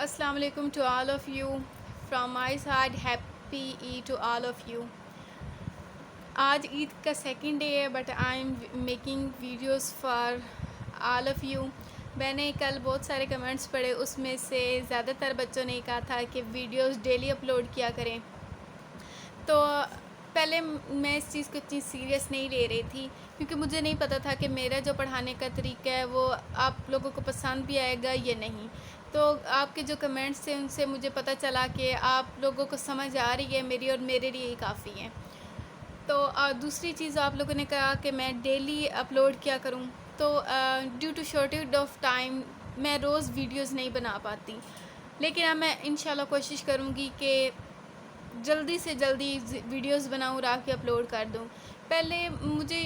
Assalamu alaikum to all of you. From my side, happy Eid to all of you. आज ईद का second day है but I am making videos for all of you. मैंने कल बहुत सारे comments पढ़े, उसमें से ज़्यादातर बच्चों ने कहा था कि वीडियोस डेली अपलोड किया करें। तो पहले मैं इस चीज़ को इतनी सीरियस नहीं ले रही थी क्योंकि मुझे नहीं पता था कि मेरा जो पढ़ाने का तरीका है वो आप लोगों को पसंद भी आएगा या नहीं। तो आपके जो कमेंट्स थे उनसे मुझे पता चला कि आप लोगों को समझ आ रही है मेरी, और मेरे लिए ही काफ़ी है। तो दूसरी चीज़ आप लोगों ने कहा कि मैं डेली अपलोड किया करूं, तो due to shortage of time मैं रोज़ वीडियोस नहीं बना पाती, लेकिन अब मैं इंशाल्लाह कोशिश करूंगी कि जल्दी से जल्दी वीडियोस बनाऊं और आपके अपलोड कर दूं। पहले मुझे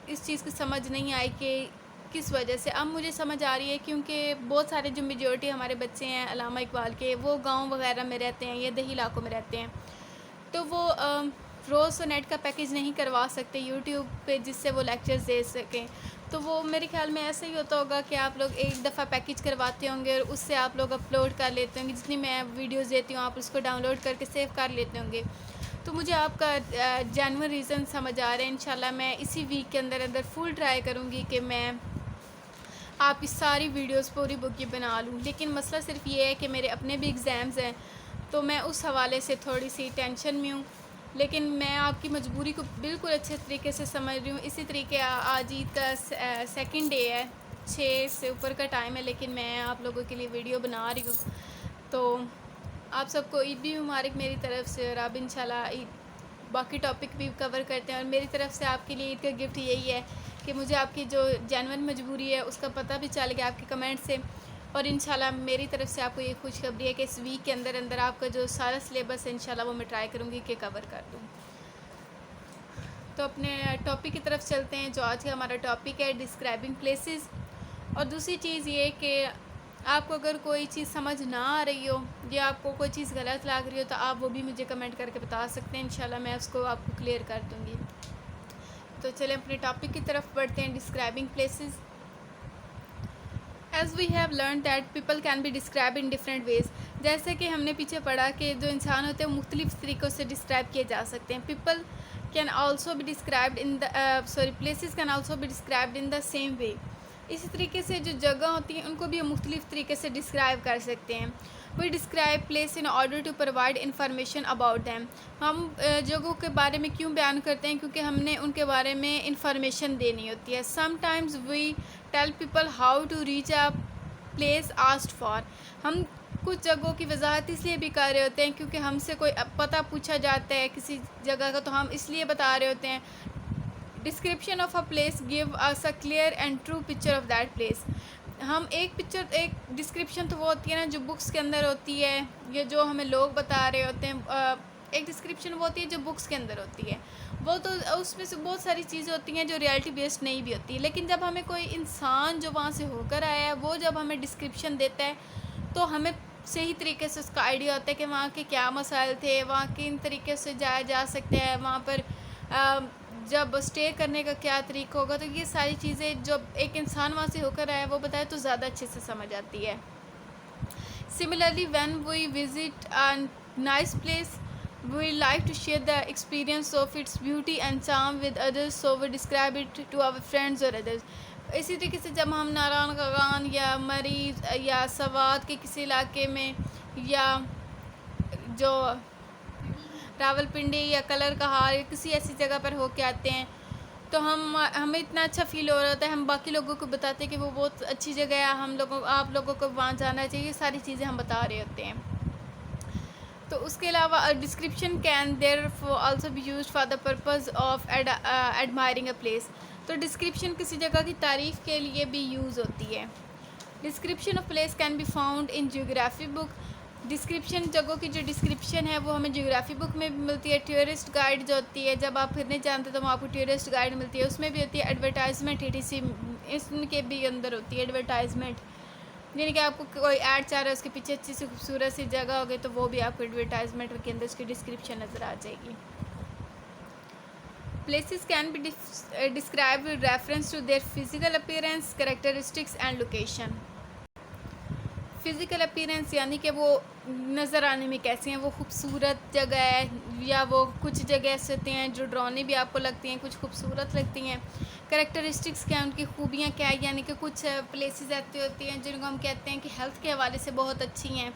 इस चीज़ की समझ नहीं आई कि किस वजह से, अब मुझे समझ आ रही है क्योंकि बहुत सारे जो मेजॉरिटी हमारे बच्चे हैं अल्लामा इकबाल के, वो गांव वगैरह में रहते हैं या देही इलाकों में रहते हैं, तो वो रोज़ तो नेट का पैकेज नहीं करवा सकते यूट्यूब पे जिससे वो लेक्चर्स दे सकें। तो वो मेरे ख्याल में ऐसा ही होता होगा कि आप लोग एक दफ़ा पैकेज करवाते होंगे और उससे आप लोग अपलोड कर लेते होंगे। जितनी मैं वीडियोस देती हूँ आप उसको डाउनलोड करके सेव कर लेते होंगे। तो मुझे आपका जेन्युइन रीज़न समझ आ रहा है। इंशाल्लाह मैं इसी वीक के अंदर अंदर फुल ट्राई करूँगी कि मैं आपकी सारी वीडियोस पूरी बुक की बना लूँ। लेकिन मसला सिर्फ ये है कि मेरे अपने भी एग्ज़ाम्स हैं, तो मैं उस हवाले से थोड़ी सी टेंशन में हूँ। लेकिन मैं आपकी मजबूरी को बिल्कुल अच्छे तरीके से समझ रही हूँ। इसी तरीके आज ईद का सेकंड डे है, 6 से ऊपर का टाइम है, लेकिन मैं आप लोगों के लिए वीडियो बना रही हूँ। तो आप सबको ईद भी मुबारक मेरी तरफ़ से, और अब इंशाल्लाह ईद बाकी टॉपिक भी कवर करते हैं। और मेरी तरफ़ से आपके लिए ईद का गिफ्ट यही है कि मुझे आपकी जो जेन्युइन मजबूरी है उसका पता भी चल गया आपके कमेंट से। और इंशाल्लाह मेरी तरफ़ से आपको ये खुशखबरी है कि इस वीक के अंदर अंदर आपका जो सारा सिलेबस है इंशाल्लाह वो मैं ट्राई करूँगी कि कवर कर दूँ। तो अपने टॉपिक की तरफ चलते हैं। जो आज का हमारा टॉपिक है डिस्क्राइबिंग प्लेसेस। और दूसरी चीज़ ये कि आपको अगर कोई चीज़ समझ ना आ रही हो या आपको कोई चीज़ गलत लग रही हो तो आप वो भी मुझे कमेंट करके बता सकते हैं। इंशाल्लाह मैं उसको आपको क्लियर कर दूँगी। तो चलें अपने टॉपिक की तरफ बढ़ते हैं, describing places. As we have learn that people can be describe in different ways. जैसे कि हमने पीछे पढ़ा कि जो इंसान होते हैं मुख्तलिफ़ तरीक़ों से डिस्क्राइब किए जा सकते हैं। People can also be described in the places can also be described in the same way. इसी तरीके से जो जगह होती हैं उनको भी हम मुख्तलिफ़ तरीके से डिस्क्राइब कर सकते हैं। We describe place in order to provide information about them. हम जगहों के बारे में क्यों बयान करते हैं? क्योंकि हमने उनके बारे में इंफॉर्मेशन देनी होती है। Sometimes we tell people how to reach a place asked for. हम कुछ जगहों की वजाहत इसलिए भी कर रहे होते हैं क्योंकि हमसे कोई पता पूछा जाता है किसी जगह का, तो हम इसलिए बता रहे होते हैं। Description of a place give us a clear and true picture of that place. हम एक डिस्क्रिप्शन तो वो होती है ना जो बुक्स के अंदर होती है, ये जो हमें लोग बता रहे होते हैं। एक डिस्क्रिप्शन वो होती है जो बुक्स के अंदर होती है, वो तो उसमें से बहुत सारी चीज़ें होती हैं जो रियलिटी बेस्ड नहीं भी होती। लेकिन जब हमें कोई इंसान जो वहाँ से होकर आया है वो जब हमें डिस्क्रिप्शन देता है तो हमें सही तरीके से उसका आइडिया होता है कि वहाँ के क्या मसाइल थे, वहाँ किन तरीके से जाया जा सकते हैं, वहाँ पर जब स्टे करने का क्या तरीका होगा। तो ये सारी चीज़ें जब एक इंसान वहाँ से होकर आया वो बताए तो ज़्यादा अच्छे से समझ आती है। Similarly when we visit a nice place we like to share the experience of its beauty and charm with others, so we describe it to our friends or others. इसी तरीके से जब हम नारायण कागान या मरीज या सवात के किसी इलाके में या जो रावलपिंडी या कलर कहार या किसी ऐसी जगह पर होके आते हैं तो हमें इतना अच्छा फील हो रहा होता है, हम बाकी लोगों को बताते हैं कि वो बहुत अच्छी जगह है, आप लोगों को वहाँ जाना चाहिए। सारी चीज़ें हम बता रहे होते हैं। तो उसके अलावा description can there also be used for the purpose of admiring a place. तो डिस्क्रिप्शन किसी जगह की तारीफ़ के लिए भी यूज़ होती है। Description of place can be found in geography book. Description जगहों की जो डिस्क्रिप्शन है वो हमें जियोग्राफी बुक में भी मिलती है। टूरिस्ट गाइड जो होती है, जब आप फिरने जानते तो वहाँ आपको टूरिस्ट गाइड मिलती है, उसमें भी होती है। एडवर्टाइजमेंट ETC इसके भी अंदर होती है एडवर्टाइजमेंट, यानी कि आपको कोई ऐड चाह रहा है उसके पीछे अच्छी सी खूबसूरत सी जगह होगी तो वो भी आपको एडवर्टाइजमेंट के अंदर उसकी डिस्क्रिप्शन नज़र आ जाएगी। Places can be describe with reference to their physical appearance, characteristics and location. Physical appearance यानी कि वो नज़र आने में कैसे हैं, वो खूबसूरत जगह है या वो कुछ जगह ऐसे होते हैं जो डरावनी भी आपको लगती हैं, कुछ खूबसूरत लगती हैं। कैरेक्टरिस्टिक्स क्या हैं, उनकी खूबियाँ क्या हैं, यानी कि कुछ प्लेसेस ऐसी होती हैं जिनको हम कहते हैं कि हेल्थ के हवाले से बहुत अच्छी हैं।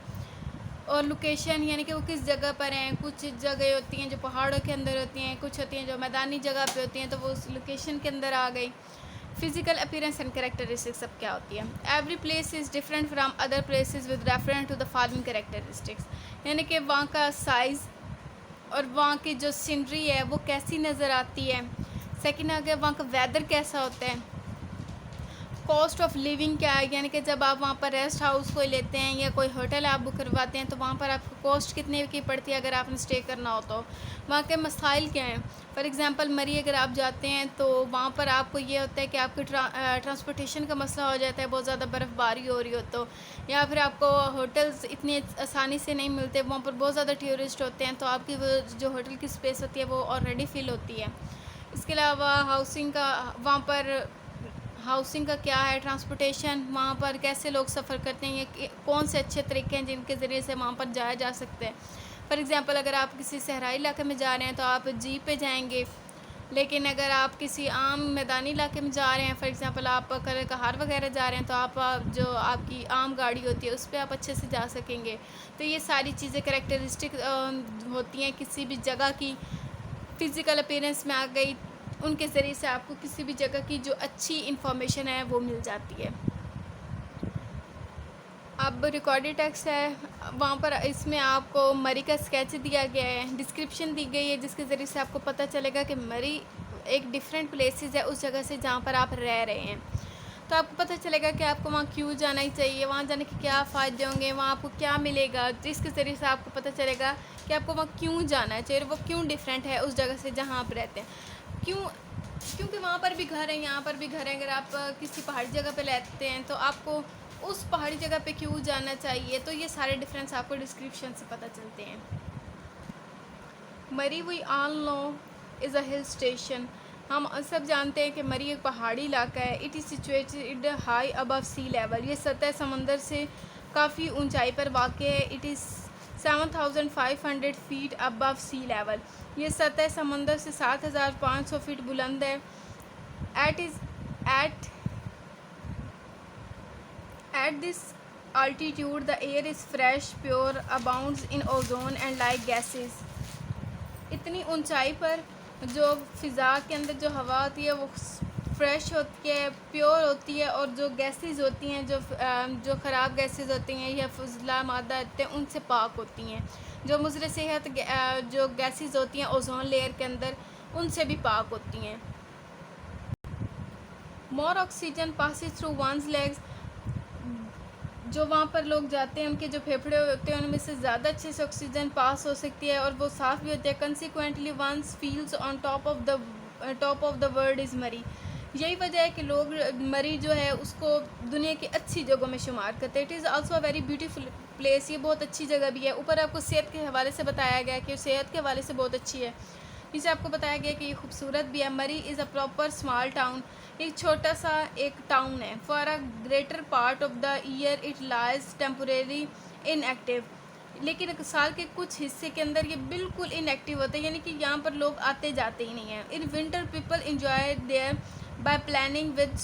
और लोकेशन यानी कि वो किस जगह पर हैं, कुछ जगह होती हैं जो पहाड़ों के अंदर होती हैं, कुछ होती हैं जो मैदानी जगह पे होती हैं, तो वो उस लोकेशन के अंदर आ गई। फिजिकल अपीयरेंस एंड कैरेक्टरिस्टिक्स सब क्या होती है। Every place is different from other places with reference to the following characteristics, यानी कि वहाँ का साइज़ और वहाँ की जो सीनरी है वो कैसी नज़र आती है। सेकंड आ गया वहाँ का वेदर कैसा होता है। कॉस्ट ऑफ लिविंग क्या है, यानी कि जब आप वहाँ पर रेस्ट हाउस कोई लेते हैं या कोई होटल आप बुक करवाते हैं तो वहाँ पर आपको कॉस्ट कितने की पड़ती है अगर आपने स्टे करना हो तो। वहाँ के मसाइल क्या हैं। फॉर एग्ज़ाम्पल मरी अगर आप जाते हैं तो वहाँ पर आपको ये होता है कि आपके ट्रांसपोर्टेशन का मसला हो जाता है, बहुत ज़्यादा बर्फ़बारी हो रही हो तो, या फिर आपको होटल्स इतनी आसानी से नहीं मिलते, वहाँ पर बहुत ज़्यादा टूरिस्ट होते हैं तो आपकी वो जो होटल की स्पेस होती है वो ऑलरेडी फिल होती है। इसके अलावा हाउसिंग का, वहाँ पर हाउसिंग का क्या है, ट्रांसपोर्टेशन वहाँ पर कैसे लोग सफ़र करते हैं, ये कौन से अच्छे तरीके हैं जिनके ज़रिए से वहाँ पर जाया जा सकता है। फॉर एग्ज़ाम्पल अगर आप किसी सहराई इलाके में जा रहे हैं तो आप जीप पे जाएंगे, लेकिन अगर आप किसी आम मैदानी इलाके में जा रहे हैं, फॉर एग्ज़ाम्पल आप कल कहार वगैरह जा रहे हैं तो आप जो आपकी आम गाड़ी होती है उस पर आप अच्छे से जा सकेंगे। तो ये सारी चीज़ें कैरेक्टरिस्टिक होती हैं किसी भी जगह की, फ़िज़िकल अपीयरेंस में आ गई, उनके ज़रिए से आपको किसी भी जगह की जो अच्छी इन्फॉर्मेशन है वो मिल जाती है। अब रिकॉर्डेड टेक्स्ट है, वहाँ पर इसमें आपको मरी का स्केच दिया गया है, डिस्क्रिप्शन दी गई है जिसके ज़रिए से आपको पता चलेगा कि मरी एक डिफरेंट प्लेसेस है उस जगह से जहाँ पर आप रह रहे हैं। तो आपको पता चलेगा कि आपको वहाँ क्यों जाना ही चाहिए, वहाँ जाने के क्या फ़ायदे होंगे, वहाँ आपको क्या मिलेगा, जिसके ज़रिए से आपको पता चलेगा कि आपको वहाँ क्यों जाना चाहिए, वो क्यों डिफरेंट है उस जगह से जहाँ आप रहते हैं। क्यों? क्योंकि वहाँ पर भी घर है, यहाँ पर भी घर है। अगर आप किसी पहाड़ी जगह पे रहते हैं तो आपको उस पहाड़ी जगह पे क्यों जाना चाहिए, तो ये सारे डिफरेंस आपको डिस्क्रिप्शन से पता चलते हैं। Murree we all know is a hill station, हम सब जानते हैं कि मरी एक पहाड़ी इलाका है। It is situated high above sea level, ये सतह समंदर से काफ़ी ऊंचाई पर वाक़ है। It is 7500 feet above sea level, ये सतह समंदर से 7500 फीट बुलंद है। At this altitude the air is fresh, pure, abounds in ozone and light gases। इतनी ऊंचाई पर जो फ़िज़ा के अंदर जो हवा होती है वो फ्रेश होती है, प्योर होती है, और जो गैसेस होती हैं, जो ख़राब गैसेस होती हैं या फजला मादा होते हैं उनसे पाक होती हैं। जो मुज़र सेहत जो गैसेस होती हैं ओजोन लेयर के अंदर, उनसे भी पाक होती हैं। मोर oxygen passes through once legs, जो वहाँ पर लोग जाते हैं उनके जो फेफड़े होते हैं उनमें से ज़्यादा अच्छे से ऑक्सीजन पास हो सकती है और वो साफ़ भी होती है। Consequently ones feels on top of the world is Murree, यही वजह है कि लोग मरी जो है उसको दुनिया की अच्छी जगहों में शुमार करते हैं। It is also a very beautiful place, ये बहुत अच्छी जगह भी है। ऊपर आपको सेहत के हवाले से बताया गया कि सेहत के हवाले से बहुत अच्छी है। नीचे आपको बताया गया कि ये खूबसूरत भी है। मरी is a proper small town, एक छोटा सा एक टाउन है। For a greater part of the year it lies temporary inactive, लेकिन साल के कुछ हिस्से के अंदर ये बिल्कुल इनएक्टिव होता है, यानी कि यहाँ पर लोग आते जाते ही नहीं हैं। In winter people enjoy there by planning with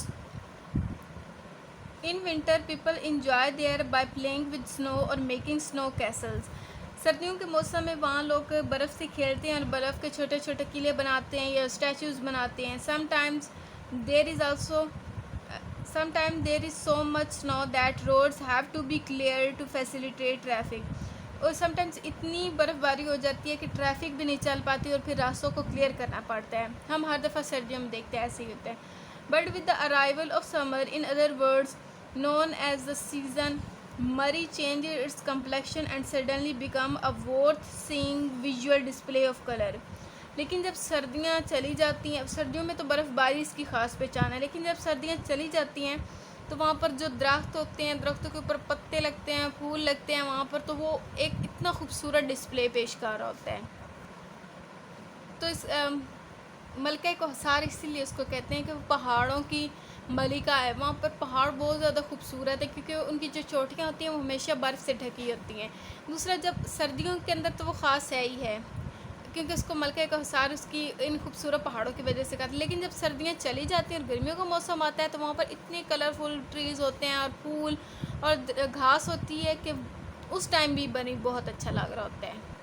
in winter people enjoy there by playing with snow और मेकिंग स्नो कैसल्स, सर्दियों के मौसम में वहाँ लोग बर्फ़ से खेलते हैं और बर्फ़ के छोटे छोटे किले बनाते हैं या स्टैचूज़ बनाते हैं। Sometimes there is so much snow that roads have to be clear to facilitate traffic, और समटाइम्स इतनी बर्फ़बारी हो जाती है कि ट्रैफिक भी नहीं चल पाती और फिर रास्तों को क्लियर करना पड़ता है। हम हर दफ़ा सर्दियों में देखते हैं ऐसे ही होता है। But with the arrival of summer, in other words known as the season, Murray changes its complexion and suddenly become a worth seeing visual display of color। लेकिन जब सर्दियाँ चली जाती हैं, सर्दियों में तो बर्फ़बारी इसकी ख़ास पहचान है, लेकिन जब सर्दियाँ चली जाती हैं तो वहाँ पर जो दरख्त होते हैं, दरख्तों के ऊपर पत्ते लगते हैं, फूल लगते हैं वहाँ पर, तो वो एक इतना खूबसूरत डिस्प्ले पेश कर रहा होता है। तो इस मलका को हिसार इसीलिए उसको कहते हैं कि वो पहाड़ों की मलिका है, वहाँ पर पहाड़ बहुत ज़्यादा खूबसूरत है क्योंकि उनकी जो चोटियाँ होती हैं वो हमेशा बर्फ़ से ढकी होती हैं। दूसरा, जब सर्दियों के अंदर तो वो ख़ास है ही है क्योंकि उसको मलके का हिसार उसकी इन खूबसूरत पहाड़ों की वजह से कहते हैं। लेकिन जब सर्दियाँ चली जाती हैं और गर्मियों का मौसम आता है तो वहाँ पर इतने कलरफुल ट्रीज़ होते हैं और फूल और घास होती है कि उस टाइम भी बनी बहुत अच्छा लग रहा होता है।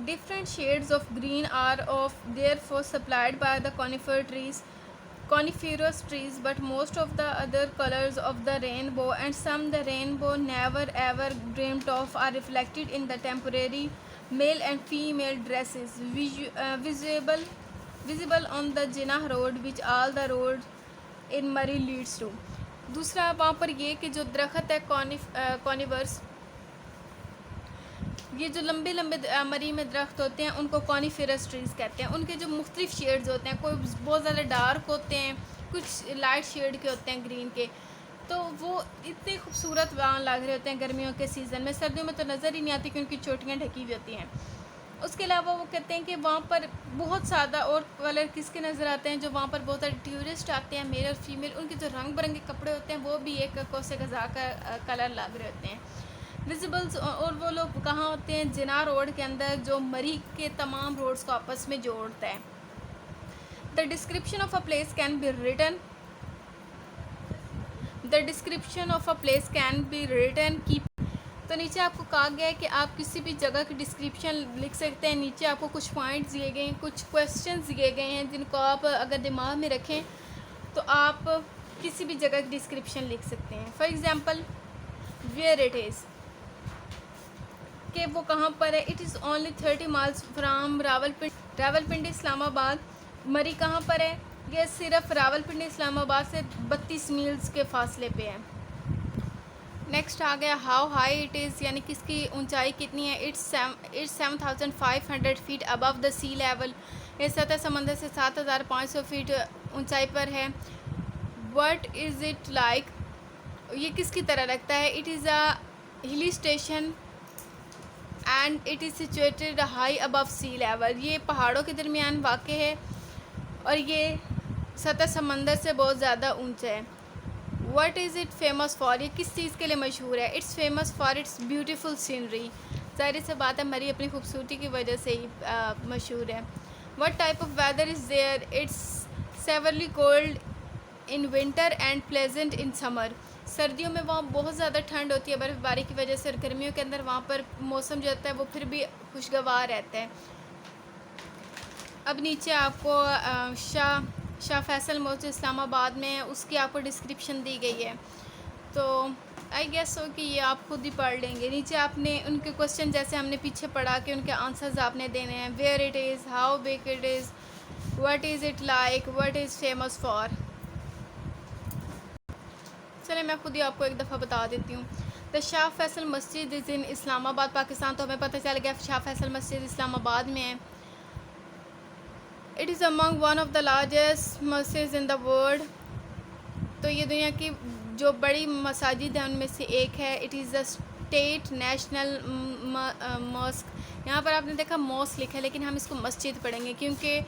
Different shades of green are of therefore supplied by the coniferous trees, but most of the other colors of the rainbow and some the rainbow never ever dreamt of are reflected in the temporary male and female dresses visible on the Jinnah road, which all the road in Murray leads to. दूसरा वहाँ पर ये कि जो दरख्त है कॉनिवर्स, ये जो लंबे लंबे मरी में दरख्त होते हैं उनको कॉनिफेरस ट्रीज़ कहते हैं। उनके जो मुख्तलिफ शेड्स होते हैं, कोई बहुत ज़्यादा डार्क होते हैं, कुछ लाइट शेड के होते हैं ग्रीन के, तो वो इतने खूबसूरत वहाँ लग रहे होते हैं गर्मियों के सीज़न में। सर्दियों में तो नज़र ही नहीं आती क्योंकि उनकी चोटियाँ ढकी हुई होती हैं। उसके अलावा वो कहते हैं कि वहाँ पर बहुत ज़्यादा और कलर किसके नज़र आते हैं, जो वहाँ पर बहुत सारे टूरिस्ट आते हैं, मेल और फीमेल, उनके जो रंग बिरंगे कपड़े होते हैं वो भी एक कोसे गज़ा का कलर लग रहे होते हैं। विजिबल्स, और वो लोग कहाँ होते हैं, जिना रोड के अंदर जो मरी के तमाम रोड्स को आपस में जोड़ता है। The description of a place can be written की। तो नीचे आपको कहा गया है कि आप किसी भी जगह की डिस्क्रिप्शन लिख सकते हैं। नीचे आपको कुछ पॉइंट्स दिए गए हैं, कुछ क्वेश्चंस दिए गए हैं जिनको आप अगर दिमाग में रखें तो आप किसी भी जगह की डिस्क्रिप्शन लिख सकते हैं। For example, where it is, कि वो कहाँ पर है। It is only 30 miles from Rawalpindi Islamabad. Murree कहाँ पर है, ये सिर्फ रावलपिंडी इस्लामाबाद से 32 मील्स के फासले पे है। नेक्स्ट आ गया हाउ हाई इट इज़, यानी किसकी ऊंचाई कितनी है। It's 7,500 feet above the sea level, ये सतह समंदर से 7,500 फीट ऊंचाई पर है। व्हाट इज़ इट लाइक, ये किसकी तरह लगता है। It is a hilly station and it is situated high above sea level, ये पहाड़ों के दरमियान वाक़ है और ये सतह समंदर से बहुत ज़्यादा ऊंचा है। What is it famous for, ये किस चीज़ के लिए मशहूर है। It's famous for its beautiful scenery, ज़ाहिर सी बात है मरी अपनी खूबसूरती की वजह से ही मशहूर है। What type of weather is there, it's severely cold in winter and pleasant in summer, सर्दियों में वहाँ बहुत ज़्यादा ठंड होती है बर्फ़बारी की वजह से, और गर्मियों के अंदर वहाँ पर मौसम जो होता है वो फिर भी खुशगवार रहता है। अब नीचे आपको शाह फैसल मस्जिद इस्लामाबाद में उसकी आपको डिस्क्रिप्शन दी गई है, तो आई गेस हो कि ये आप खुद ही पढ़ लेंगे। नीचे आपने उनके क्वेश्चन जैसे हमने पीछे पढ़ा के उनके आंसर्स आपने देने हैं। Where it is, how big it is, what is it like, what is famous for. चलिए मैं खुद ही आपको एक दफ़ा बता देती हूँ। द शाह फैसल मस्जिद इज़ इन इस्लामाबाद पाकिस्तान, तो हमें पता चल गया शाह फैसल मस्जिद इस्लामाबाद में है। It is among one of the largest मस्जिद इन द वर्ल्ड, तो ये दुनिया की जो बड़ी मसाजिद हैं उनमें से एक है। It is the state national mosque, यहाँ पर आपने देखा मॉस्क लिखा है लेकिन हम इसको मस्जिद पढ़ेंगे क्योंकि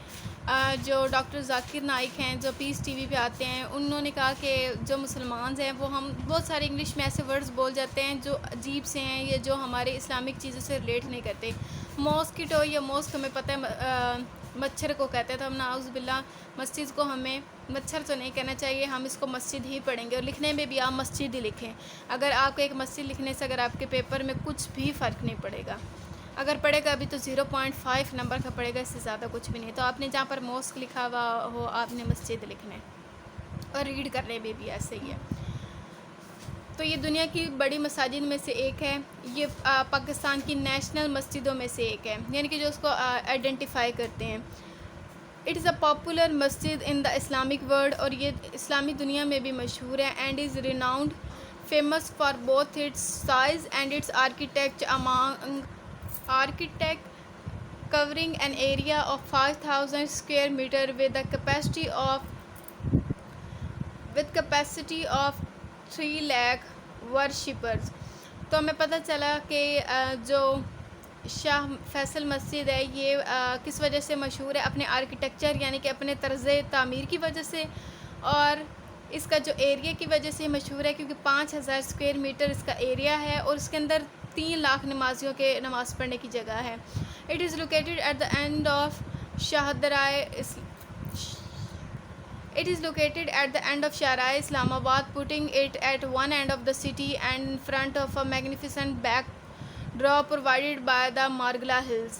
जो डॉक्टर जाकिर नाइक हैं जो पीस टीवी पे आते हैं, उन्होंने कहा कि जो मुसलमान हैं वो हम बहुत सारे इंग्लिश में ऐसे वर्ड्स बोल जाते हैं जो अजीब से हैं या जो हमारे इस्लामिक चीज़ों से रिलेट नहीं करते। मॉस्किटो या मॉस्क हमें पता है मच्छर को कहते हैं, तो हम नाउज़ुबिल्लाह मस्जिद को हमें मच्छर तो नहीं कहना चाहिए, हम इसको मस्जिद ही पढ़ेंगे। और लिखने में भी आप मस्जिद ही लिखें। अगर आपको एक मस्जिद लिखने से अगर आपके पेपर में कुछ भी फ़र्क नहीं पड़ेगा, अगर पड़ेगा अभी तो 0.5 नंबर का पड़ेगा, इससे ज़्यादा कुछ भी नहीं। तो आपने जहाँ पर मॉस्क लिखा हुआ हो आपने मस्जिद लिखना है, और रीड करने में भी ऐसे ही है। तो ये दुनिया की बड़ी मसाजिद में से एक है, ये पाकिस्तान की नेशनल मस्जिदों में से एक है, यानी कि जो उसको आइडेंटिफाई करते हैं। इट इज़ अ पॉपुलर मस्जिद इन द इस्लामिक वर्ल्ड, और ये इस्लामी दुनिया में भी मशहूर है। And is renowned famous for both its size and it's architect covering an area of 5,000 square meter with capacity of 3 lakh worshippers। तो हमें पता चला कि जो शाह फैसल मस्जिद है ये किस वजह से मशहूर है, अपने आर्किटेक्चर यानी कि अपने तर्ज़ तामीर की वजह से, और इसका जो एरिया की वजह से मशहूर है क्योंकि 5000 स्क्वायर मीटर इसका एरिया है और इसके अंदर 3 लाख नमाजियों के नमाज़ पढ़ने की जगह है। It is located at the end of शाहदराय It is located at the end of Sharai, Islamabad, putting it at one end of the city and in front of a magnificent backdrop provided by the Margla Hills.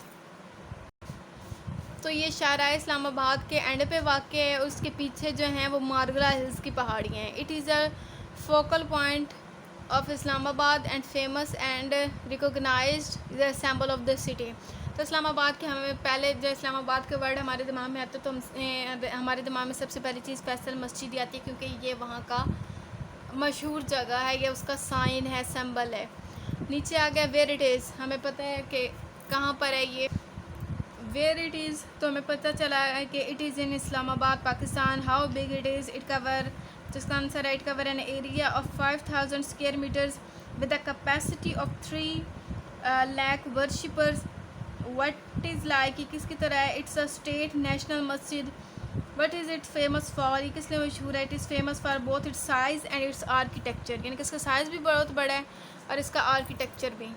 तो ये शाहराह इस्लामाबाद के and पे वाक़ है और उसके पीछे जो हैं वो मारगला हिल्स की पहाड़ियाँ हैं। It is a focal point of Islamabad and famous and recognised the symbol of the city. तो इस्लामाबाद के हमें पहले जो इस्लामाबाद के वर्ड हमारे दिमाग में आते तो हमारे दिमाग में सबसे पहली चीज़ फैसल मस्जिद आती है क्योंकि ये वहाँ का मशहूर जगह है, ये उसका साइन है, सिंबल है। नीचे आ गया वेयर इट इज़, हमें पता है कि कहाँ पर है ये वेयर इट इज़, तो हमें पता चला है कि it is in Islamabad Pakistan. How big it is, it cover, जिसका आंसर है it cover an area of 5000 square metres with a capacity of 3 lakh worshippers. What is like, ये किसकी तरह है, it's a state national masjid. What is it famous for, ये किस लिए मशहूर है, it is famous for both its size and its architecture, यानी कि इसका साइज़ भी बहुत बड़ा है और इसका आर्किटेक्चर भी।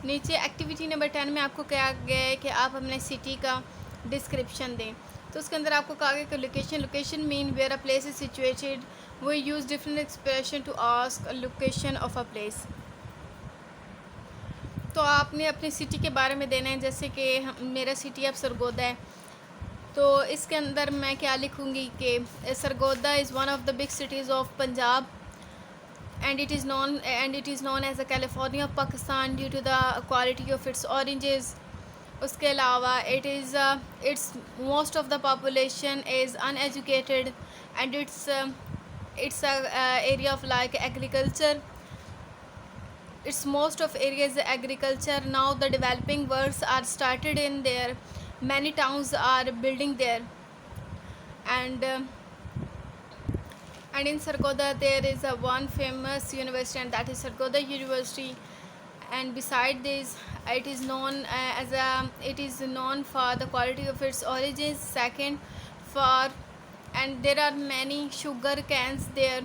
नीचे एक्टिविटी नंबर 10 में आपको कहा गया है कि आप अपने सिटी का डिस्क्रिप्शन दें। तो उसके अंदर आपको कहा गया कि location mean where a place is situated, we use different expression to ask a location of a place. तो आपने अपनी सिटी के बारे में देना है, जैसे कि मेरा सिटी अब सरगोदा है, तो इसके अंदर मैं क्या लिखूँगी कि Sargodha is one of the big cities of Punjab and it is known as the California of Pakistan due to the quality of its oranges. उसके अलावा it's most of the population is uneducated and it's a area of like agriculture. Its most of area is agriculture. Now the developing works are started in there. Many towns are building there, and in Sargodha there is a one famous university, and that is Sargodha University. And beside this, it is known for the quality of its origins. Second, and there are many sugar cans there,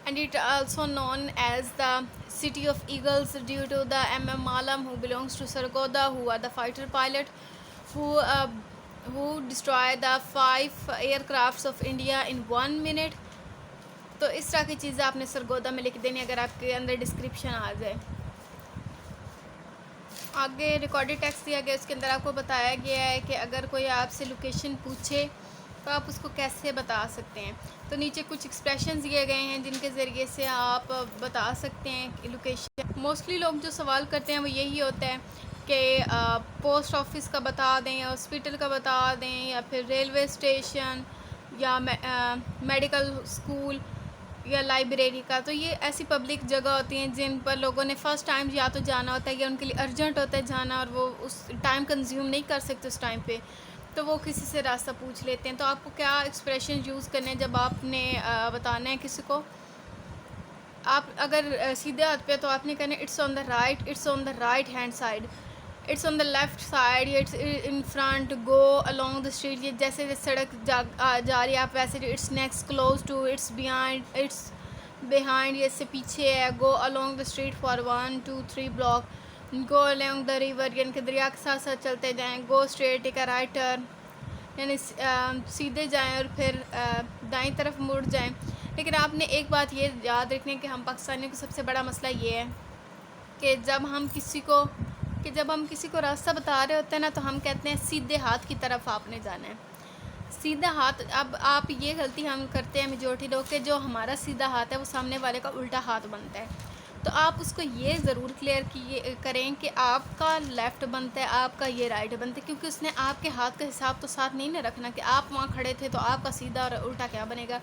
and it also known as the city of eagles due to the MM Malam, who belongs to Sargodha, who are the fighter pilot who destroyed the 5 aircrafts of India in 1 minute. तो इस तरह की चीज़ें आपने सरगोदा में लिख देनी अगर आपके अंदर डिस्क्रिप्शन आ जाए। आगे रिकॉर्डेड टेक्स्ट दिया गया, उसके अंदर आपको बताया गया है कि अगर कोई आपसे लोकेशन पूछे तो आप उसको कैसे बता सकते हैं। तो नीचे कुछ एक्सप्रेशंस दिए गए हैं जिनके ज़रिए से आप बता सकते हैं कि लोकेशन। मोस्टली लोग जो सवाल करते हैं वो यही होता है कि पोस्ट ऑफिस का बता दें या हॉस्पिटल का बता दें या फिर रेलवे स्टेशन या मेडिकल स्कूल या लाइब्रेरी का। तो ये ऐसी पब्लिक जगह होती हैं जिन पर लोगों ने फ़र्स्ट टाइम या तो जाना होता है या उनके लिए अर्जेंट होता है जाना और वो उस टाइम कंज्यूम नहीं कर सकते उस टाइम पे, तो वो किसी से रास्ता पूछ लेते हैं। तो आपको क्या एक्सप्रेशन यूज़ करने हैं जब आपने बताना है किसी को। आप अगर सीधे हाथ पे तो आपने कहना it's on the right hand side, it's on the left side, it's in front, go along the street, ये जैसे सड़क जा रही है आप वैसे, it's next close to, it's behind, ये इससे पीछे है। Go along the street for 1 2 3 block, go along the river यानी कि दरिया के साथ साथ चलते जाएँ। Go straight, take a right turn यानी सीधे जाएँ और फिर दाईं तरफ मुड़ जाएँ। लेकिन आपने एक बात ये याद रखनी है कि हम पाकिस्तानियों का सबसे बड़ा मसला ये है कि जब हम किसी को रास्ता बता रहे होते हैं ना, तो हम कहते हैं सीधे हाथ की तरफ आपने जाना है, सीधा हाथ। अब आप ये गलती हम करते हैं मेजॉरिटी लोग के जो हमारा सीधा हाथ है वो सामने वाले का उल्टा हाथ बनता है। तो आप उसको ये ज़रूर क्लियर करें कि आपका लेफ़्ट बनता है, आपका ये राइट बनता है, क्योंकि उसने आपके हाथ का हिसाब तो साथ नहीं ना रखना कि आप वहाँ खड़े थे तो आपका सीधा और उल्टा क्या बनेगा।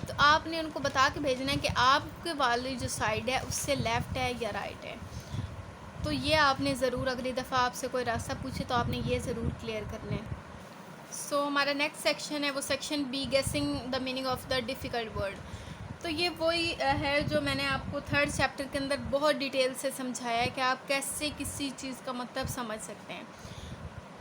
तो आपने उनको बता के भेजना है कि आपके वाली जो साइड है उससे लेफ़्ट है या राइट है। तो ये आपने ज़रूर अगली दफ़ा आपसे कोई रास्ता पूछे तो आपने ये ज़रूर क्लियर करना है। सो हमारा नेक्स्ट सेक्शन है वो section B, guessing the meaning of the difficult word. तो ये वही है जो मैंने आपको 3rd चैप्टर के अंदर बहुत डिटेल से समझाया है कि आप कैसे किसी चीज़ का मतलब समझ सकते हैं।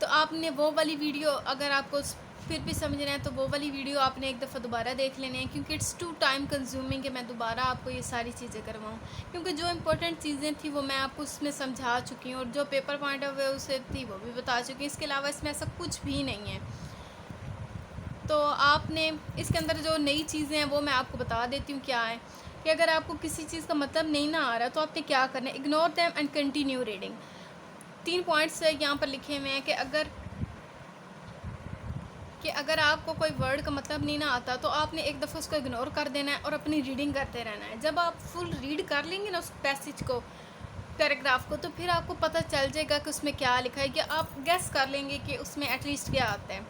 तो आपने वो वाली वीडियो अगर आपको फिर भी समझना है तो वो वाली वीडियो आपने एक दफ़ा दोबारा देख लेने हैं, क्योंकि इट्स टू टाइम कंज्यूमिंग कि मैं दोबारा आपको ये सारी चीज़ें करवाऊँ, क्योंकि जो इम्पोर्टेंट चीज़ें थी वो मैं आपको उसमें समझा चुकी हूँ और जो पेपर पॉइंट ऑफ व्यू से थी वो भी बता चुकी हूँ। इसके अलावा इसमें ऐसा कुछ भी नहीं है। तो आपने इसके अंदर जो नई चीज़ें हैं वो मैं आपको बता देती हूँ क्या है, कि अगर आपको किसी चीज़ का मतलब नहीं ना आ रहा तो आपने क्या करना है, ignore them and continue reading. 3 points यहाँ पर लिखे हुए हैं कि अगर आपको कोई वर्ड का मतलब नहीं ना आता तो आपने एक दफ़ा उसको इग्नोर कर देना है और अपनी रीडिंग करते रहना है। जब आप फुल रीड कर लेंगे ना उस पैसेज को, पैराग्राफ को, तो फिर आपको पता चल जाएगा कि उसमें क्या लिखा है, या आप गेस कर लेंगे कि उसमें एटलीस्ट क्या आता है।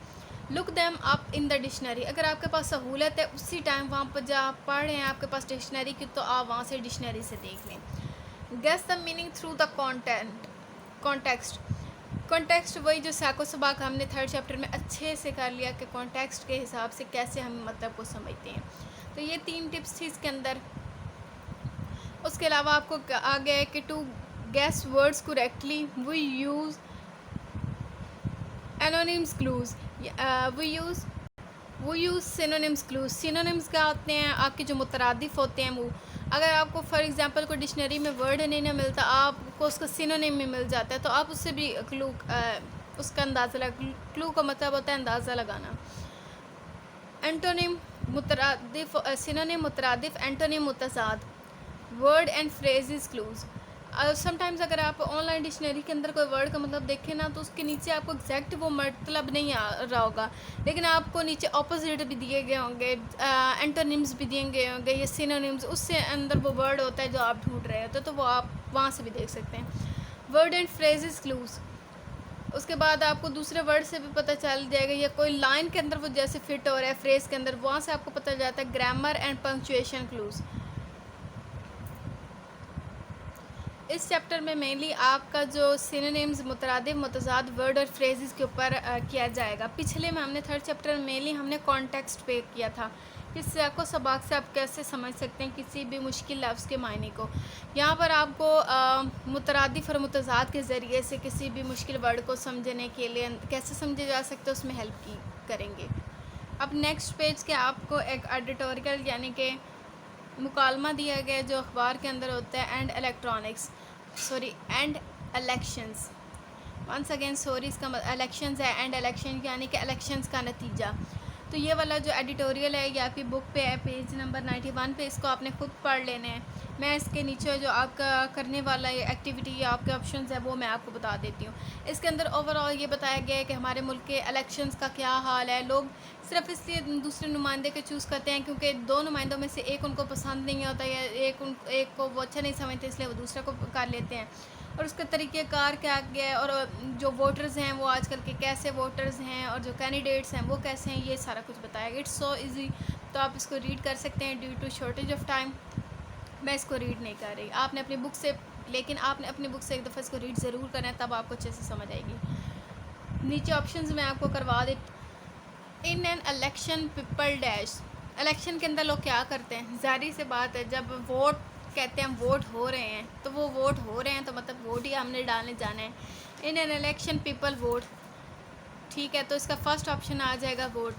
Look them up in the dictionary. अगर आपके पास सहूलत है उसी टाइम वहाँ पर जब आप पढ़ रहे हैं आपके पास डिक्शनरी की, तो आप वहाँ से डिक्शनरी से देख लें। Guess the meaning through the context. Context वही जो सैको सबाक हमने 3rd चैप्टर में अच्छे से कर लिया कि कॉन्टेक्स्ट के हिसाब से कैसे हम मतलब को समझते हैं। तो ये 3 टिप्स थी इसके अंदर। उसके अलावा आपको आ गया है कि to guess words correctly we use anonyms clues. वो यूज़ सिनोनिम्स क्लूज। सिनोनिम्स क्या होते हैं, आपके जो मुतरादिफ होते हैं वो। अगर आपको फॉर एग्जांपल कोई डिक्शनरी में वर्ड नहीं ना मिलता, आपको उसका सिनोनिम में मिल जाता है, तो आप उससे भी उसका अंदाज़ा क्लू का मतलब होता है अंदाज़ा लगाना। एंटोनिम मुतरादिफ, सिनोनिम मुतरादिफ, एंटोनिम मुतज़ाद। Word and phrases clues. Sometimes अगर आप ऑनलाइन डिक्शनरी के अंदर कोई वर्ड का मतलब देखें ना, तो उसके नीचे आपको एग्जैक्ट वो मतलब नहीं आ रहा होगा, लेकिन आपको नीचे ऑपोजिट भी दिए गए होंगे, एंटोनिम्स भी दिए गए होंगे, या सिनोनिम्स, उससे अंदर वो वर्ड होता है जो आप ढूंढ रहे होते हैं, तो वो आप वहाँ से भी देख सकते हैं। Word and phrases clues. उसके बाद आपको दूसरे वर्ड से भी पता चल जाएगा, या कोई लाइन के अंदर वो जैसे फिट हो रहा है फ्रेज के अंदर, वहाँ से आपको पता चल जाता है। Grammar and punctuation clues. इस चैप्टर में मेनली आपका जो सिनोनिम्स, मुतरादिफ, मुतज़ाद वर्ड और फ्रेजेस के ऊपर किया जाएगा। पिछले में हमने 3rd चैप्टर में मेनली हमने कॉन्टेक्स्ट पे किया था कि सैको सबाक से आप कैसे समझ सकते हैं किसी भी मुश्किल लफ्ज़ के मायने को। यहाँ पर आपको मुतरादिफ और मुतज़ाद के ज़रिए से किसी भी मुश्किल वर्ड को समझने के लिए कैसे समझे जा सकते हैं उसमें हेल्प करेंगे। अब नेक्स्ट पेज के आपको एक एडिटोरियल यानी कि मुकालमा दिया गया जो अखबार के अंदर होता है, and elections. Once again sorry, इसका इलेक्शंस है, एंड इलेक्शन यानी कि इलेक्शंस का नतीजा। तो ये वाला जो एडिटोरियल है ये आपकी बुक पे है, पेज नंबर 91 पे। इसको आपने खुद पढ़ लेना है। मैं इसके नीचे जो आपका करने वाला एक्टिविटी या आपके ऑप्शंस है वो मैं आपको बता देती हूँ। इसके अंदर ओवरऑल ये बताया गया है कि हमारे मुल्क के इलेक्शंस का क्या हाल है। लोग सिर्फ इसलिए दूसरे नुमाइंदे के चूज़ करते हैं क्योंकि 2 नुमाइंदों में से एक उनको पसंद नहीं होता, या एक को वो अच्छा नहीं समझते, इसलिए वो दूसरे को कर लेते हैं। और उसका तरीक़ेकार क्या गया है, और जो वोटर्स हैं वो आजकल के कैसे वोटर्स हैं, और जो कैंडिडेट्स हैं वो कैसे हैं, ये सारा कुछ बताया गया। इट्स सो इजी, तो आप इसको रीड कर सकते हैं due to shortage of time. मैं इसको रीड नहीं कर रही, आपने अपनी बुक से, लेकिन आपने अपनी बुक से एक दफ़ा इसको रीड ज़रूर करना है, तब आपको अच्छे से समझ आएगी। नीचे ऑप्शंस मैं आपको करवा देती। In an election people dash. Election के अंदर लोग क्या करते हैं, ज़ाहिर सी बात है, जब वोट कहते हैं वोट हो रहे हैं, तो वो वोट हो रहे हैं तो मतलब वोट ही हमने डालने जाना है। In an election people vote, ठीक है, तो इसका फर्स्ट ऑप्शन आ जाएगा वोट।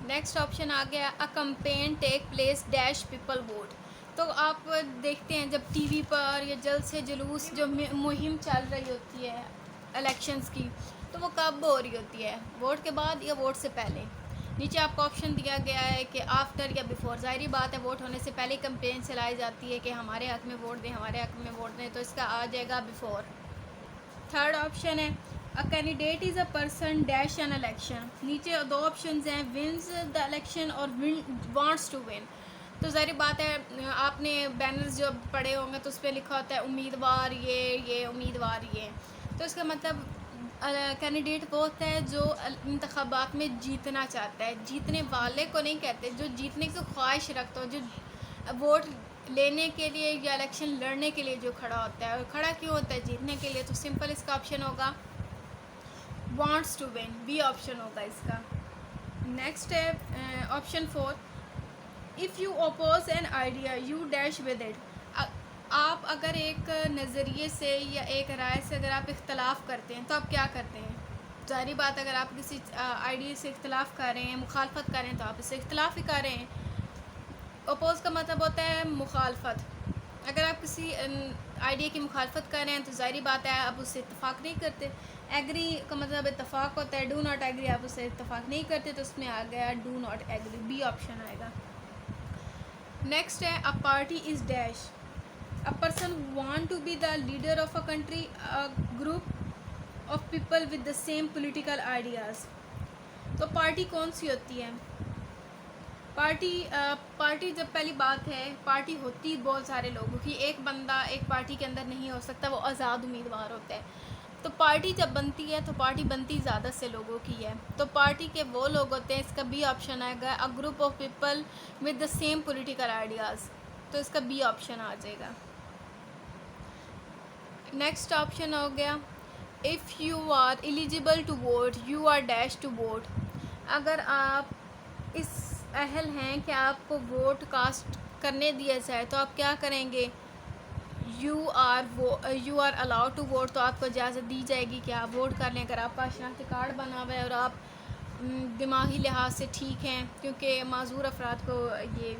नेक्स्ट ऑप्शन आ गया a campaign take place dash people vote. तो आप देखते हैं जब टीवी पर या जल्द से जुलूस जो मुहिम चल रही होती है इलेक्शंस की, तो वो कब हो रही होती है, वोट के बाद या वोट से पहले। नीचे आपको ऑप्शन दिया गया है कि आफ्टर या बिफोर। ज़ाहिर बात है वोट होने से पहले कैंपेन चलाई जाती है कि हमारे हक़ में वोट दें, हमारे हक़ में वोट दें, तो इसका आ जाएगा बिफोर। थर्ड ऑप्शन है a candidate is a person dash an election. नीचे 2 ऑप्शन हैं, विन्स द इलेक्शन और वांट्स टू विन। तो ज़ाहिर बात है आपने बैनर्स जो पढ़े होंगे तो उस पर लिखा होता है उम्मीदवार ये उम्मीदवार ये। तो इसका मतलब कैंडिडेट वो होता है जो इंतखाबात में जीतना चाहता है। जीतने वाले को नहीं कहते, जो जीतने की ख्वाहिश रखता हो, जो वोट लेने के लिए या इलेक्शन लड़ने के लिए जो खड़ा होता है। और खड़ा क्यों होता है, जीतने के लिए। तो सिंपल इसका ऑप्शन होगा wants to win, B option होगा इसका। नेक्स्ट है option 4, if you oppose an idea you dash with it. आप अगर एक नज़रिए से या एक राय से अगर आप इख्तलाफ करते हैं तो आप क्या करते हैं? ज़ाहिर बात, अगर आप किसी आइडिया से इख्तलाफ कर रहे हैं, मुखालफत कर रहे हैं, तो आप इससे इख्तलाफ ही कर रहे हैं। अपोज़ का मतलब होता है मुखालफत। अगर आप किसी आइडिया की मुखालफत कर रहे हैं तो ज़ाहिर बात है आप उससे इत्तफ़ाक़ नहीं करते। एग्री का मतलब इत्तफ़ाक़ होता है, डू नॉट एग्री आप उससे इत्तफ़ाक़ नहीं करते, तो उसमें आ गया do not agree, B option आएगा। नेक्स्ट है a party is dash, a person want to be the leader of a country, a group of people with the same political ideas. तो पार्टी कौन सी होती है? पार्टी जब पहली बात है, पार्टी होती बहुत सारे लोगों की, एक बंदा एक पार्टी के अंदर नहीं हो सकता, वो आज़ाद उम्मीदवार होता है। तो पार्टी जब बनती है तो पार्टी बनती ज़्यादा से लोगों की है, तो पार्टी के वो लोग होते हैं, इसका बी ऑप्शन आएगा, अ group of people with the same political ideas, तो इसका बी ऑप्शन आ जाएगा। नेक्स्ट ऑप्शन हो गया if you are eligible to vote you are dash to vote. अगर आप इस अहल हैं कि आपको वोट कास्ट करने दिया जाए तो आप क्या करेंगे? You are allowed to vote, तो आपको इजाज़त दी जाएगी कि आप वोट कर लें। अगर आपका शनाख्ती कार्ड बना हुआ है और आप दिमागी लिहाज से ठीक हैं, क्योंकि माजूर अफराद को ये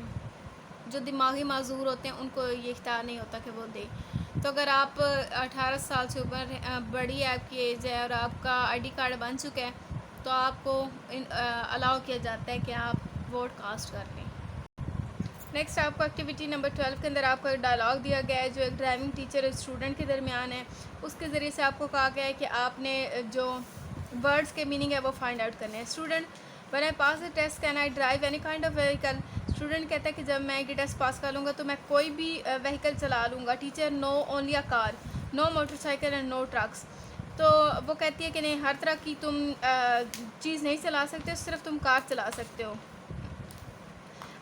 जो दिमागी माजूर होते हैं उनको ये इख्तियार नहीं होता कि वो दे। तो अगर आप 18 साल से ऊपर बड़ी आपकी एज है और आपका आईडी कार्ड बन चुका है तो आपको अलाउ किया जाता है कि आप वोट कास्ट कर लें। नेक्स्ट आपको एक्टिविटी नंबर 12 के अंदर आपको एक डायलॉग दिया गया है जो एक ड्राइविंग टीचर और स्टूडेंट के दरमियान है। उसके ज़रिए से आपको कहा गया है कि आपने जो वर्ड्स के मीनिंग है वो फाइंड आउट करने हैं। Student, when I pass the test can I drive any kind of vehicle. Student कहता है कि जब मैं ये टेस्ट पास कर लूँगा तो मैं कोई भी व्हीकल चला लूँगा। Teacher, no only a car, no motorcycle and no trucks. तो वो कहती है कि नहीं, हर तरह की तुम चीज़ नहीं चला सकते, सिर्फ तुम कार चला सकते हो।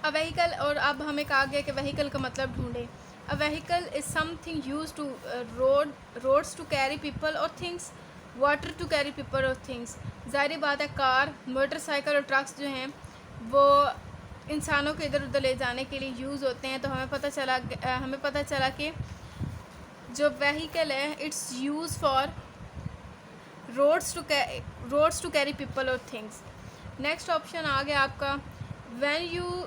अ व्हीकल, और अब हमें कहा गया कि व्हीकल का मतलब ढूंढें। A vehicle is something use to roads to carry people और things, water to carry people और थिंग्स। ज़ाहिर बात है कार, मोटरसाइकिल और ट्रक्स जो हैं वो इंसानों को इधर उधर ले जाने के लिए यूज़ होते हैं। तो हमें पता चला कि जो व्हीकल है it's use for roads to carry people और थिंग्स। नेक्स्ट ऑप्शन आ गया आपका when you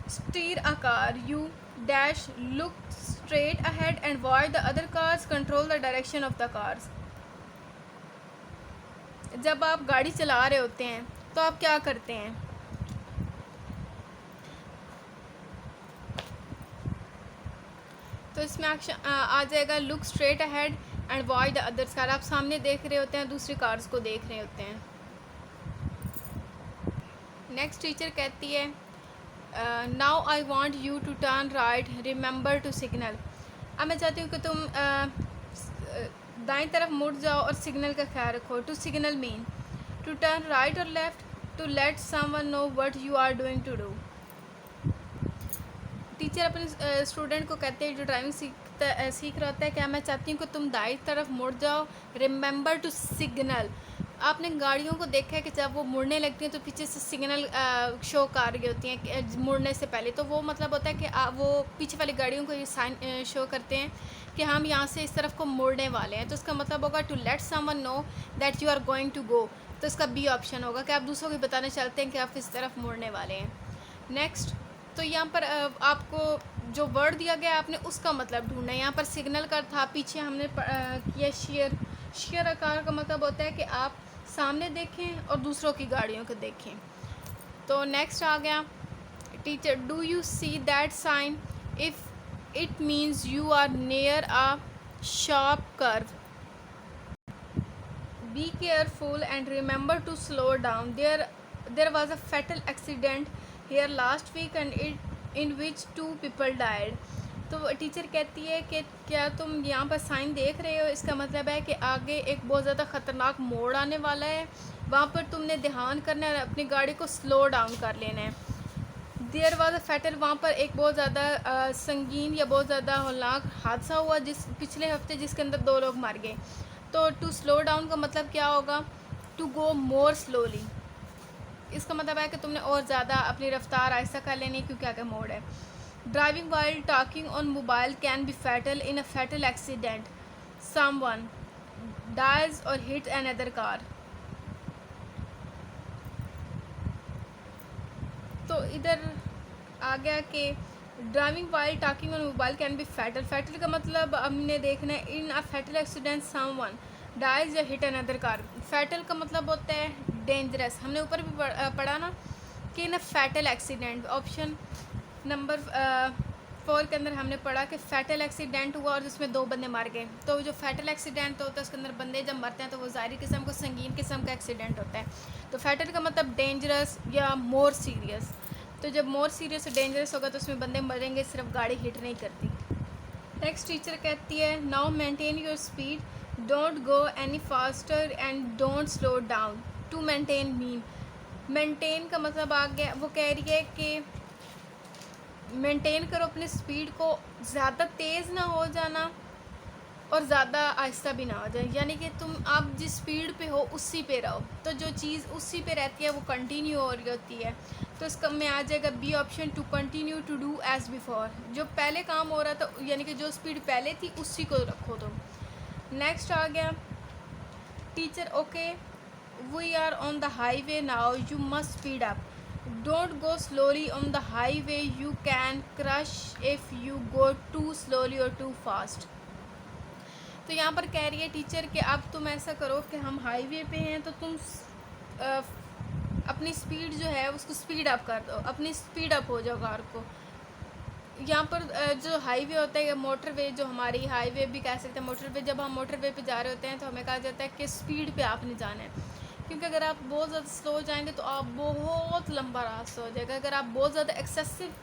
steer a car you dash look straight ahead and avoid the other cars, control the direction of the cars। जब आप गाड़ी चला रहे होते हैं तो आप क्या करते हैं? तो इसमें आ जाएगा look straight ahead and avoid the others car. आप सामने देख रहे होते हैं, दूसरी कार्स को देख रहे होते हैं। नेक्स्ट टीचर कहती है now I want you to turn right, remember to signal. अब मैं चाहती हूँ कि तुम दाएं तरफ मुड़ जाओ और सिग्नल का ख्याल रखो। To signal mean to turn right और left, to let someone know what you are doing to do. Teacher अपने स्टूडेंट को कहते हैं जो ड्राइविंग सीख रहा होता है, क्या मैं चाहती हूँ कि तुम दाएं तरफ मुड़ जाओ, रिमेंबर टू सिग्नल। आपने गाड़ियों को देखा है कि जब वो मुड़ने लगती हैं तो पीछे से सिग्नल शो कर रही होती हैं मुड़ने से पहले। तो वो मतलब होता है कि वो पीछे वाली गाड़ियों को ये साइन शो करते हैं कि हम यहाँ से इस तरफ को मुड़ने वाले हैं। तो इसका मतलब होगा to let someone know that you are going to go. तो इसका बी ऑप्शन होगा कि आप दूसरों को बताना चाहते हैं कि आप इस तरफ मुड़ने वाले हैं। नेक्स्ट, तो यहाँ पर आपको जो वर्ड दिया गया आपने उसका मतलब ढूंढना है। यहाँ पर सिग्नल का था, पीछे हमने किया शेयर आकार का मतलब होता है कि आप सामने देखें और दूसरों की गाड़ियों को देखें। तो नेक्स्ट आ गया teacher, do you see that sign, if it means you are near a sharp curve, be careful and remember to slow down, there was a fatal accident here last weekend in which 2 people died. तो teacher कहती है कि क्या तुम यहाँ पर sign देख रहे हो, इसका मतलब है कि आगे एक बहुत ज़्यादा ख़तरनाक मोड़ आने वाला है, वहाँ पर तुमने ध्यान करना है और अपनी गाड़ी को स्लो डाउन कर लेना है। देयर वाज अ फैटल, वहाँ पर एक बहुत ज़्यादा संगीन या बहुत ज़्यादा हौलनाक हादसा हुआ पिछले हफ्ते जिसके अंदर 2 लोग मर गए। तो टू स्लो डाउन का मतलब क्या होगा? To go more slowly. इसका मतलब है कि तुमने और ज़्यादा अपनी रफ्तार आहिस्ता कर लेनी क्योंकि आगे मोड़ है। Driving while talking on mobile can be fatal in a fatal accident, someone dies और हिट अनदर कार। तो इधर आ गया कि driving while talking on mobile can be fatal. Fatal का मतलब हमने देखना है in a fatal accident someone dies या हिट अनदर कार। फैटल का मतलब होता है डेंजरस। हमने ऊपर भी पढ़ा ना कि इन a fatal accident, option number 4 के अंदर हमने पढ़ा कि फैटल एक्सीडेंट हुआ और जिसमें 2 बंदे मर गए। तो जो फैटल एक्सीडेंट होता है उसके अंदर बंदे जब मरते हैं तो वो ज़ाहिरी किस्म को संगीन किस्म का एक्सीडेंट होता है। तो फैटल का मतलब डेंजरस या मोर सीरियस। तो जब मोर सीरियस और डेंजरस होगा तो उसमें बंदे मरेंगे, सिर्फ गाड़ी हिट नहीं करती। नेक्स्ट टीचर कहती है now maintain your speed, don't go any faster and don't slow down. To maintain mean, maintain का मतलब आ गया, वो कह रही है कि मेंटेन करो अपनी स्पीड को, ज़्यादा तेज़ ना हो जाना और ज़्यादा आहिस्ता भी ना हो जाए, यानी कि तुम आप जिस स्पीड पे हो उसी पे रहो। तो जो चीज़ उसी पे रहती है वो कंटिन्यू हो रही होती है। तो इसका में आ जाएगा B option, to continue to do as before. जो पहले काम हो रहा था यानी कि जो स्पीड पहले थी उसी को रखो तुम। नेक्स्ट आ गया teacher okay we are on the highway now you must speed up, don't go slowly on the highway you can crash if you go too slowly और टू फास्ट। तो यहाँ पर कह रही है टीचर कि अब तुम ऐसा करो कि हम हाईवे पे हैं तो तुम अपनी स्पीड जो है उसको स्पीड अप कर दो, अपनी स्पीड अप हो जाओ कार को। यहाँ पर जो हाईवे होता है या मोटरवे, जो हमारी हाईवे भी कह सकते हैं मोटरवे, जब हम मोटरवे पे जा रहे होते हैं तो हमें कहा जाता है कि स्पीड पे आपने जाना है, क्योंकि अगर आप बहुत ज़्यादा स्लो जाएंगे तो आप बहुत लंबा रास्ता हो जाएगा। अगर आप बहुत ज़्यादा एक्सेसिव